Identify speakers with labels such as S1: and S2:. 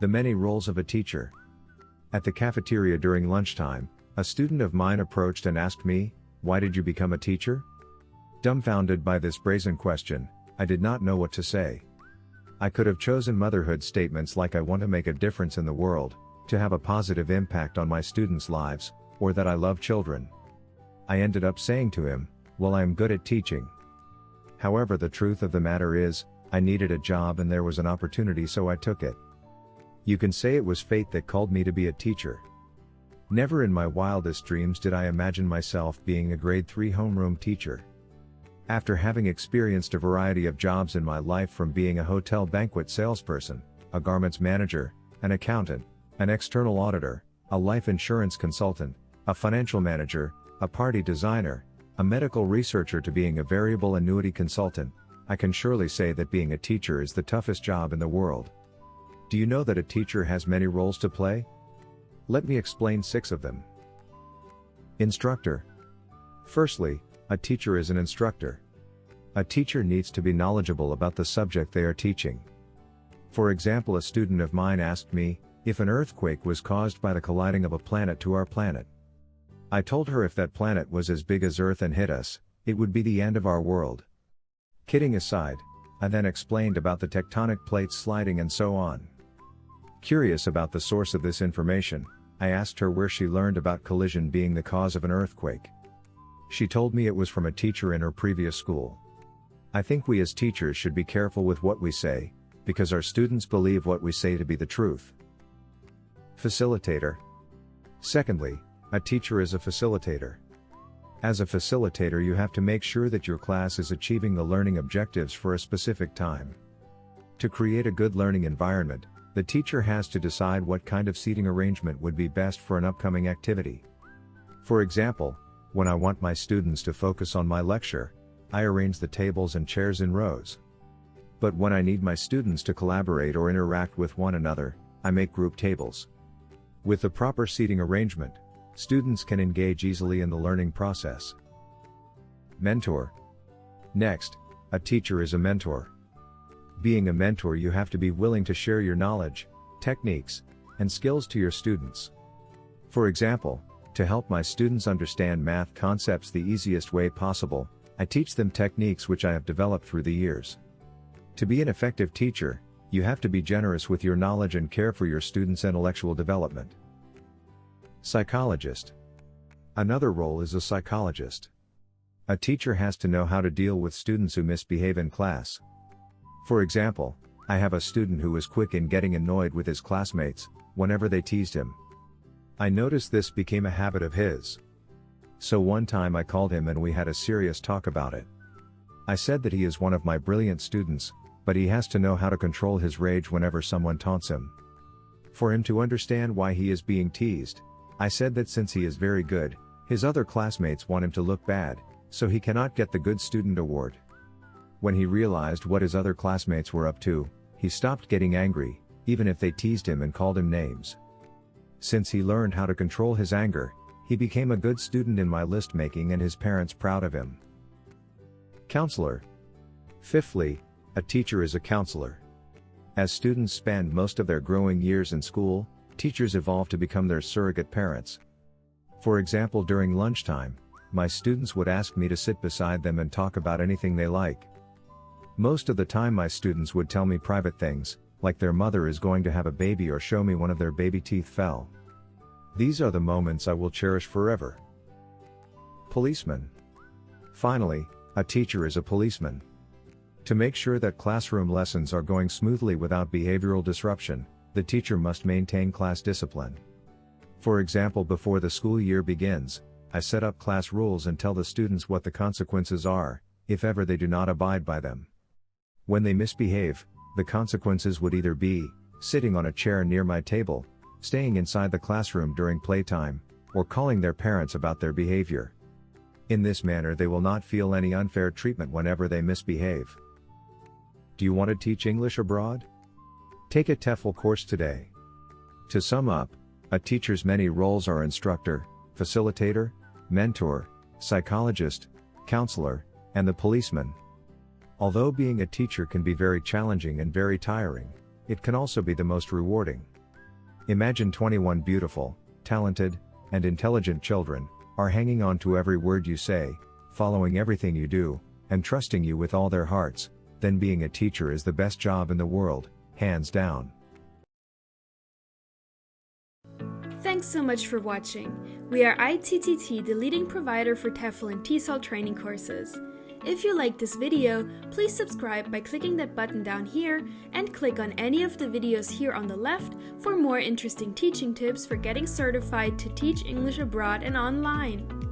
S1: The many roles of a teacher. At the cafeteria during lunchtime, a student of mine approached and asked me, "Why did you become a teacher?" Dumbfounded by this brazen question, I did not know what to say. I could have chosen motherhood statements like I want to make a difference in the world, to have a positive impact on my students' lives, or that I love children. I ended up saying to him, "Well, I am good at teaching." However, the truth of the matter is, I needed a job and there was an opportunity, so I took it. You can say it was fate that called me to be a teacher. Never in my wildest dreams did I imagine myself being a grade 3 homeroom teacher. After having experienced a variety of jobs in my life, from being a hotel banquet salesperson, a garments manager, an accountant, an external auditor, a life insurance consultant, a financial manager, a party designer, a medical researcher, to being a variable annuity consultant, I can surely say that being a teacher is the toughest job in the world. Do you know that a teacher has many roles to play? Let me explain 6 of them. Instructor. Firstly, a teacher is an instructor. A teacher needs to be knowledgeable about the subject they are teaching. For example, a student of mine asked me if an earthquake was caused by the colliding of a planet to our planet. I told her if that planet was as big as Earth and hit us, it would be the end of our world. Kidding aside, I then explained about the tectonic plates sliding and so on. Curious about the source of this information, I asked her where she learned about collision being the cause of an earthquake. She told me it was from a teacher in her previous school. I think we as teachers should be careful with what we say, because our students believe what we say to be the truth. Facilitator. Secondly, a teacher is a facilitator. As a facilitator, you have to make sure that your class is achieving the learning objectives for a specific time. To create a good learning environment, the teacher has to decide what kind of seating arrangement would be best for an upcoming activity. For example, when I want my students to focus on my lecture, I arrange the tables and chairs in rows. But when I need my students to collaborate or interact with one another, I make group tables. With the proper seating arrangement, students can engage easily in the learning process. Mentor. Next, a teacher is a mentor. Being a mentor, you have to be willing to share your knowledge, techniques, and skills to your students. For example, to help my students understand math concepts the easiest way possible, I teach them techniques which I have developed through the years. To be an effective teacher, you have to be generous with your knowledge and care for your students' intellectual development. Psychologist. Another role is a psychologist. A teacher has to know how to deal with students who misbehave in class. For example, I have a student who was quick in getting annoyed with his classmates whenever they teased him. I noticed this became a habit of his. So one time I called him and we had a serious talk about it. I said that he is one of my brilliant students, but he has to know how to control his rage whenever someone taunts him. For him to understand why he is being teased, I said that since he is very good, his other classmates want him to look bad, so he cannot get the Good Student Award. When he realized what his other classmates were up to, he stopped getting angry, even if they teased him and called him names. Since he learned how to control his anger, he became a good student in my list making and his parents proud of him. Counselor. Fifthly, a teacher is a counselor. As students spend most of their growing years in school, teachers evolve to become their surrogate parents. For example, during lunchtime, my students would ask me to sit beside them and talk about anything they like. Most of the time my students would tell me private things, like their mother is going to have a baby or show me one of their baby teeth fell. These are the moments I will cherish forever. Policeman. Finally, a teacher is a policeman. To make sure that classroom lessons are going smoothly without behavioral disruption, the teacher must maintain class discipline. For example, before the school year begins, I set up class rules and tell the students what the consequences are, if ever they do not abide by them. When they misbehave, the consequences would either be sitting on a chair near my table, staying inside the classroom during playtime, or calling their parents about their behavior. In this manner they will not feel any unfair treatment whenever they misbehave. Do you want to teach English abroad? Take a TEFL course today. To sum up, a teacher's many roles are instructor, facilitator, mentor, psychologist, counselor, and the policeman. Although being a teacher can be very challenging and very tiring, it can also be the most rewarding. Imagine 21 beautiful, talented, and intelligent children are hanging on to every word you say, following everything you do, and trusting you with all their hearts. Then being a teacher is the best job in the world, hands down.
S2: Thanks so much for watching. We are ITTT, the leading provider for TEFL and TESOL training courses. If you liked this video, please subscribe by clicking that button down here and click on any of the videos here on the left for more interesting teaching tips for getting certified to teach English abroad and online.